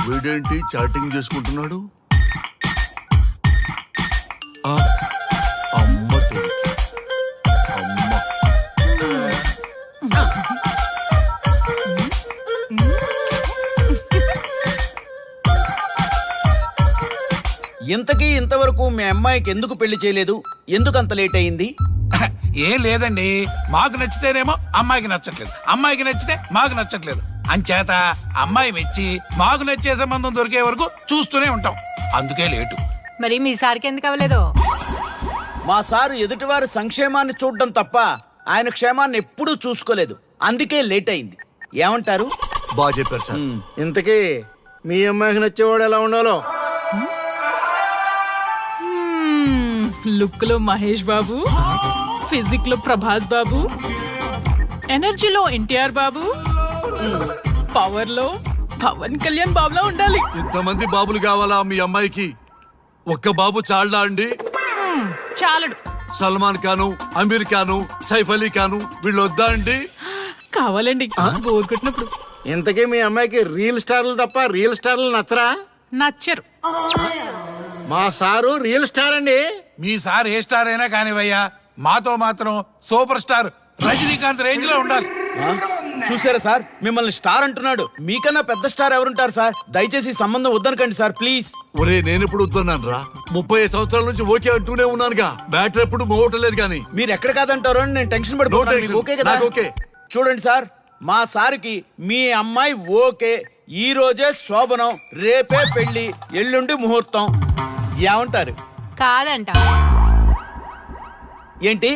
వీడేంటి చాటింగ్ చేసుకుంటున్నాడు? అమ్మ అమ్మ ఇంతకీ ఇంతవరకు మీ అమ్మాయికి ఎందుకు పెళ్లి చేయలేదు? ఎందుకు అంత లేట్ అయింది? ఏం లేదండి, మాకు నచ్చితేనేమో అమ్మాయికి నచ్చట్లేదు, అమ్మాయికి నచ్చితే మాకు నచ్చట్లేదు. అంచేత అమ్మాయి మెచ్చి మాకు నచ్చే సంబంధం దొరికే వరకు చూస్తూనే ఉంటాం. అందుకే లేటు. మరి మీ సార్కి ఎందుకు అవ్వలేదు? మా సారు ఎదుటివారి సంక్షేమాన్ని చూడడం తప్ప ఆయన క్షేమాన్ని ఎప్పుడూ చూసుకోలేదు. అందుకే లేట్ అయింది. ఏమంటారు? బాగా చెప్పారు సార్. ఇంతకీ మీ అమ్మాయికి నచ్చేవాడు ఎలా ఉండాలో? లుక్ లో మహేష్ బాబు, ఫిజిక్ లో ప్రభాస్ బాబు, ఎనర్జీలో ఎన్టీఆర్ బాబు, పవర్ లో పవన్ కళ్యాణ్ బాబులా ఉండాలి. ఇంతమంది బాబులు కావాలా మీ అమ్మాయికి? ఒక్క బాబు చాళ్ళా అండి? చాలడు. సల్మాన్ ఖాను, అమీర్ ఖాను, సైఫ్ అలీ ఖాను వీళ్ళు వద్దా అండి? కావాలండి బోర్ కొట్టినప్పుడు. ఇంతకీ మీ అమ్మాయికి రియల్ స్టార్లు తప్ప రియల్ స్టార్లు నచ్చరా? నచ్చరు. మా సారు రియల్ స్టార్ అండి. మీ సార్ ఏ స్టార్ అయినా కానివయ్యా, మాతో మాత్రం సూపర్ స్టార్ రజనీకాంత్ రేంజ్ లో ఉండాలి. చూసారా సార్, మిమ్మల్ని స్టార్ అంటున్నాడు. మీకన్నా పెద్ద స్టార్ ఎవరుంటారు సార్? దయచేసి ఈ సంబంధం వద్దనకండి సార్, ప్లీజ్. ఒరే నేనెప్పుడు వద్దన్నాను రా? 30 సంవత్సరాల నుంచి ఓకే అంటూనే ఉన్నానుగా. బ్యాటర్ ఎప్పుడు మోగటలేదు కానీ. మీరు ఎక్కడ కాదంటారో అని నేను టెన్షన్ పడిపోతున్నాను. ఓకే కదా? ఓకే. చూడండి సార్, మా సార్కి మీ అమ్మాయి ఓకే. ఈ రోజే శోభనం, రేపే పెళ్లి, ఎల్లుండి ముహూర్తం. ఏమంటారు? కాదంట. ఏంటి,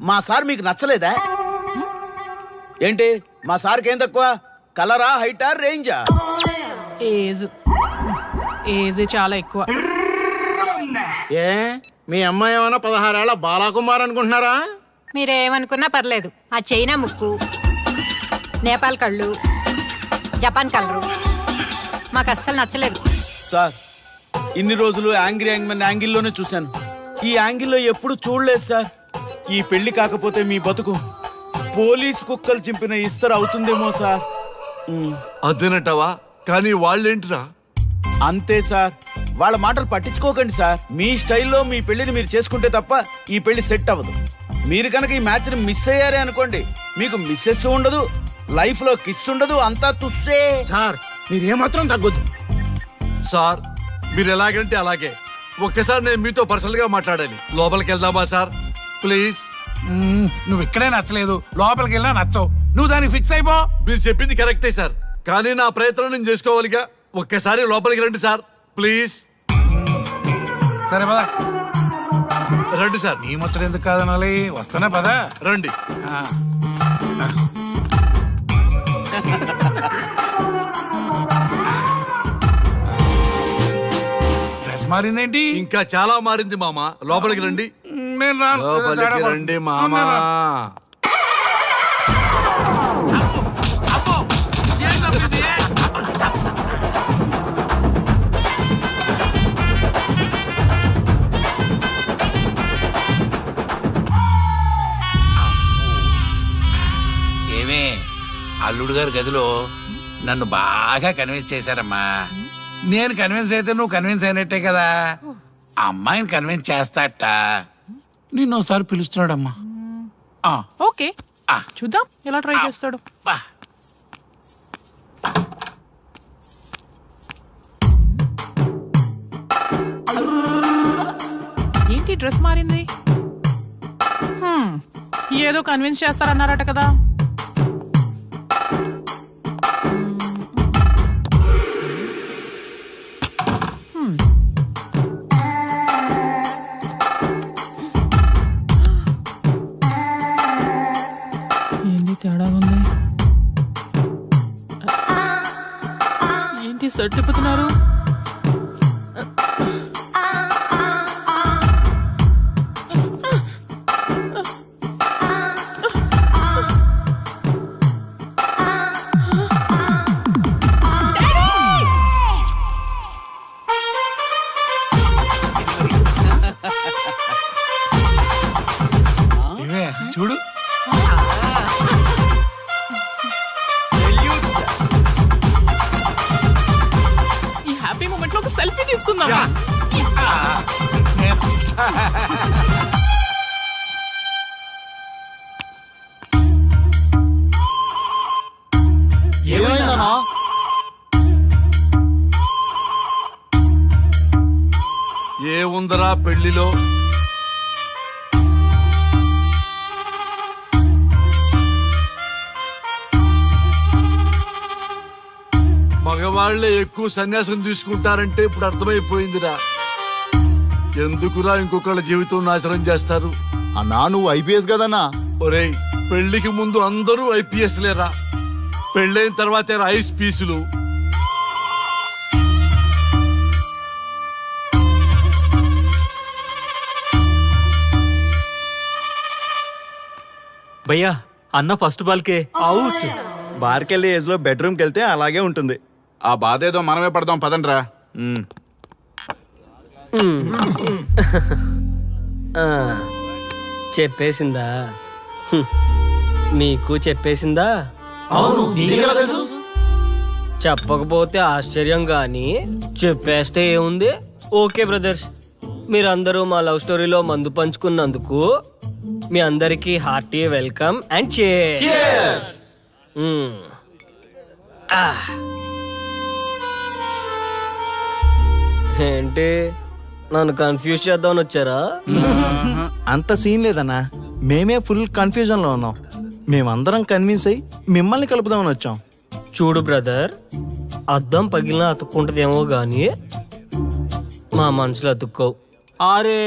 మా సార్ మీకు నచ్చలేదా? ఏంటి, మా సార్కి ఏం తక్కువ? కలరా, హైటా, రేంజా? ఏజ్ చాలా ఎక్కువ. ఏ మీ అమ్మాయి ఏమైనా 16 ఏళ్ల బాలాకుమార్ అనుకుంటున్నారా? మీరేమనుకున్నా పర్లేదు. ఆ చైనా ముక్కు, నేపాల్ కళ్ళు, జపాన్ కలరు మాకు అస్సలు నచ్చలేదు. సార్, ఇన్ని రోజులు యాంగ్రీ యాంగ్మెన్ యాంగిల్లోనే చూశాను. ఈ యాంగిల్లో ఎప్పుడు చూడలేదు సార్. ఈ పెళ్లి కాకపోతే మీ బతుకు పోలీస్ కుక్కలు చింపిన ఇస్తరు అవుతుందేమో సార్. అదేనంటావా? కానీ వాళ్ళేంటిరా? అంతే సార్, వాళ్ళ మాటలు పట్టించుకోకండి సార్. మీ స్టైల్లో మీ పెళ్లిని మీరు చేసుకుంటే తప్ప ఈ పెళ్లి సెట్ అవ్వదు. మీరు కనుక ఈ మ్యాచ్ని మిస్ అయ్యారే అనుకోండి, మీకు మిస్సెస్ ఉండదు, లైఫ్ లో కిస్ ఉండదు, అంతా తుస్సే. సార్ మీరేమాత్రం తగ్గొద్దు. సార్ మీరు ఎలాగంటే అలాగే. ఒక్కసారి నేను మీతో పర్సనల్ గా మాట్లాడాలి. లోపలికి వెళ్దామా సార్? ప్లీజ్. నువ్వు ఇక్కడే నచ్చలేదు, లోపలికి వెళ్ళినా నచ్చవు. నువ్వు దానికి ఫిక్స్ అయిపో. మీరు చెప్పింది కరెక్టే సార్, కానీ నా ప్రయత్నం నేను చేసుకోవాలిగా. ఒక్కసారి లోపలికి రండి సార్, ప్లీజ్. సరే పదా, రండి సార్. నీ ముచ్చట ఎందుకు కాదనాలి? వస్తానే పదా, రండి. డ్రెస్ మారిందేంటి? ఇంకా చాలా మారింది మామ. లోపలికి రండి. నేను రాను. లోపలికి రండి మామా. అబ్బో, ఏంటబ్బా ఇది? ఏమే, అల్లుడు గారి గదిలో నన్ను బాగా కన్విన్స్ చేశారమ్మా. నేను కన్విన్స్ అయితే నువ్వు కన్విన్స్ అయినట్టే కదా. ఆ అమ్మాయిని కన్విన్స్ చేస్తాట. నిన్ను ఒకసారి పిలుస్తున్నాడమ్మా. ఓకే, చూద్దాం ఎలా ట్రై చేస్తాడు. ఏంటి డ్రెస్ మారింది? ఏదో కన్విన్స్ చేస్తారన్నారట కదా. ఏంటి తేడా ఉంది? ఏంటి షర్ట్ తిప్పుతున్నారు? చూడు, చూసుకుందాం. ఏమైందన్నా? ఏముందరా పెళ్లిలో? మగవాళ్లే ఎక్కువ సన్యాసం తీసుకుంటారంటే ఇప్పుడు అర్థమైపోయిందిరా. ఎందుకురా ఇంకొకళ్ళ జీవితం నాశనం చేస్తారు? అన్నా నువ్వు ఐపీఎస్ కదన్నా. ఒరేయ్, పెళ్లికి ముందు అందరూ ఐపీఎస్ లేరా, పెళ్ళైన తర్వాతే ఐస్ పీసులు. భయ్యా అన్న ఫస్ట్ బాల్కే అవుట్. బార్కెళ్ళి ఏజ్ లో బెడ్రూమ్కి వెళ్తే అలాగే ఉంటుంది. ఆ బాధ ఏదో మనమే పడదాం పదండ్రా. చెప్పేసిందా? మీకు చెప్పేసిందా? చెప్పకపోతే ఆశ్చర్యం గాని చెప్పేస్తే ఏముంది? ఓకే బ్రదర్స్, మీరందరూ మా లవ్ స్టోరీలో మందు పంచుకున్నందుకు మీ అందరికీ హార్టీ వెల్కమ్ అండ్ cheers. ఏంటి నన్ను కన్ఫ్యూజ్ చేద్దామని వచ్చారా? అంత సీన్ లేదన్నా, మేమే ఫుల్ కన్ఫ్యూజన్ లో ఉన్నాం. మేమందరం కన్విన్స్ అయ్యి మిమ్మల్ని కలుపుదామని వచ్చాం. చూడు బ్రదర్, అద్దం పగిలిన అతుక్కుంటదేమో గాని మా మనసులో అతుక్కోవు. అరే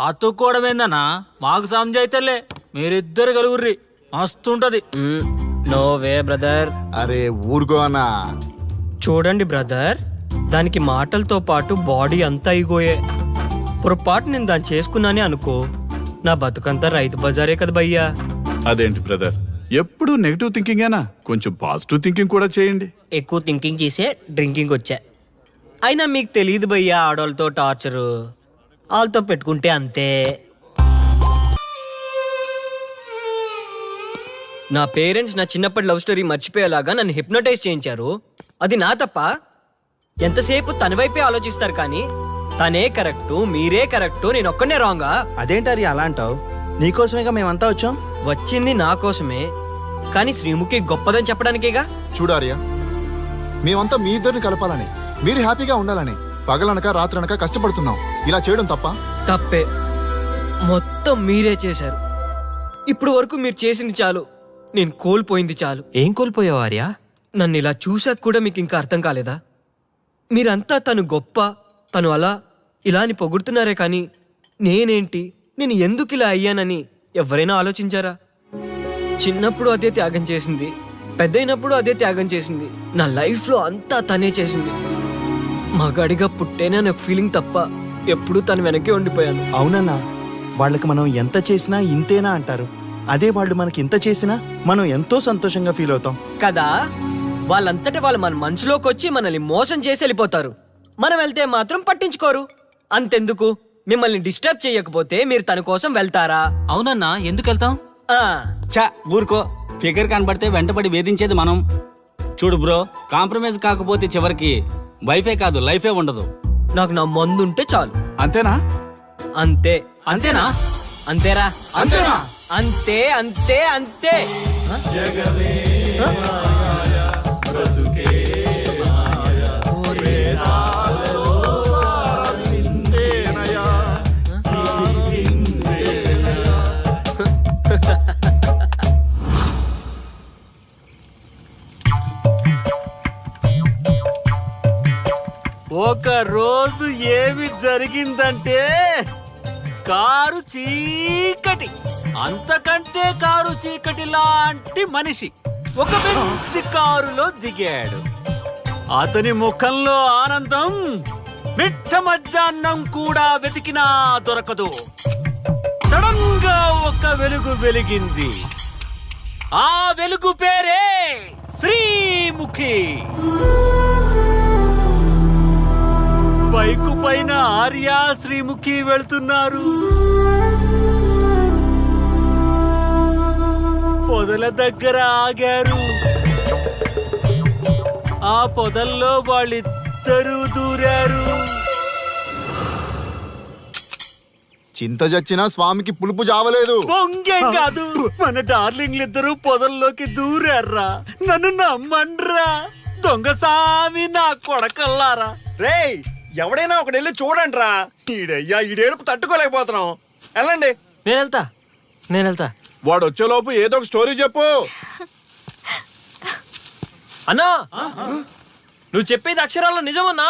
అతుక్కోవడమేందన్నా, మాకు సంజాయితేలే, మీరిద్దరు కలుగుర్రి మస్తుంటది. No way brother. అరే ఊరుకో అన్నా. చూడండి బ్రదర్, దానికి మాటలతో పాటు బాడీ అంతా అయిపోయే. పొరపాటు నేను దాన్ని చేసుకున్నానే అనుకో, నా బతుకంతా రైతు బజారే కదా భయ్యా. అదేంటి బ్రదర్, ఎప్పుడు నెగిటివ్ థింకింగేనా? కొంచెం పాజిటివ్ థింకింగ్ కూడా చేయండి. ఎక్కువ థింకింగ్ చేసే డ్రింకింగ్ వచ్చా. అయినా మీకు తెలియదు భయ్యా ఆడవాళ్ళతో టార్చరు. వాళ్ళతో పెట్టుకుంటే అంతే. నా పేరెంట్స్ నా చిన్నప్పటి లవ్ స్టోరీ మర్చిపోయేలాగా నన్ను హిప్నోటైజ్ చేయించారు. అది నా తప్ప? ఎంతసేపు తన వైపే ఆలోచిస్తారు కానీ తనే కరెక్టు, మీరే కరెక్టు, నేను ఒక్కనే రాంగా? అదేంటారి అలా అంటావు? నీకోసమేగా మేమంతా వచ్చాం. వచ్చింది నా కోసమే, కానీ శ్రీముఖి గొప్పదని చెప్పడానికేగా. చూడారియా, మేమంతా మీ ఇద్దరిని కలపాలని, మీరు హ్యాపీగా ఉండాలని పగలనక రాత్రనక కష్టపడుతున్నాం. ఇలా చేయడం తప్ప? తప్పే. మొత్తం మీరే చేశారు. ఇప్పుడు వరకు మీరు చేసింది చాలు, నేను కోల్పోయింది చాలు. ఏం కోల్పోయావు ఆర్య? నన్ను ఇలా చూశాక కూడా మీకు ఇంకా అర్థం కాలేదా? మీరంతా తను గొప్ప, తను అలా ఇలా అని పొగుడుతున్నారే కానీ నేనేంటి, నేను ఎందుకు ఇలా అయ్యానని ఎవరైనా ఆలోచించారా? చిన్నప్పుడు అదే త్యాగం చేసింది, పెద్దయినప్పుడు అదే త్యాగం చేసింది. నా లైఫ్లో అంతా తనే చేసింది. మగాడిగా పుట్టేనే నాకు ఫీలింగ్ తప్ప ఎప్పుడూ తను వెనకే ఉండిపోయాను. అవునన్నా, వాళ్ళకి మనం ఎంత చేసినా ఇంతేనా అంటారు. అదే వాళ్ళు మనకి ఇంత చేసినా మనం ఎంతో సంతోషంగా ఫీల్ అవుతాం కదా. వాళ్ళంతటా వాళ్ళు మన మనసులోకి వచ్చి మనల్ని మోసం చేసి వెళ్ళిపోతారు. మనం వెళ్తే మాత్రం పట్టించుకోరు. అంతెందుకు, మిమ్మల్ని డిస్టర్బ్ చేయకపోతే మీరు తన కోసం వెళ్తారా? అవునన్నా, ఎందుకు వెళ్తాం? చా ఊరుకో, ఫిగర్ కనబడితే వెంటబడి వేధించేది మనం. చూడు బ్రో, కాంప్రమైజ్ కాకపోతే చివరికి వైఫే కాదు లైఫే ఉండదు. నాకు నా మందుంటే చాలు. అంతేనా? అంతే. అంతేనా? అంతేరా. అంతేనా? అంతే అంతే అంతే. ఒక రోజు ఏమి జరిగిందంటే, కారు చీకటి, అంతకంటే కారు చీకటి లాంటి మనిషి ఒక మంచి కారులో దిగాడు. అతని ముఖంలో ఆనందం మిట్ట మధ్యాహ్నం కూడా వెతికినా దొరకదు. సడన్ గా ఒక వెలుగు వెలిగింది. ఆ వెలుగు పేరే శ్రీముఖి. బైకు పైన ఆర్య, శ్రీముఖి వెళ్తున్నారు. పొదల దగ్గర ఆగారు. ఆ పొదల్లో వాళ్ళిద్దరూ దూరారు. చింత చచ్చినా స్వామికి పులుపు జావలేదు. పొంగేం కాదు, మన డార్లింగ్లు ఇద్దరు పొదల్లోకి దూరారా. నన్ను నమ్మండ్రా దొంగ సామి నా కొడకల్లారా. రేయ్ ఎవడైనా ఒకటి వెళ్ళి చూడండి రా. ఈడయ్యా ఈడేడుపు తట్టుకోలేకపోతున్నాం. వెళ్ళండి. నేను వెళ్తా వాడు వచ్చేలోపు ఏదో ఒక స్టోరీ చెప్పు. అన్నా నువ్వు చెప్పేది అక్షరాల్లో నిజమన్నా?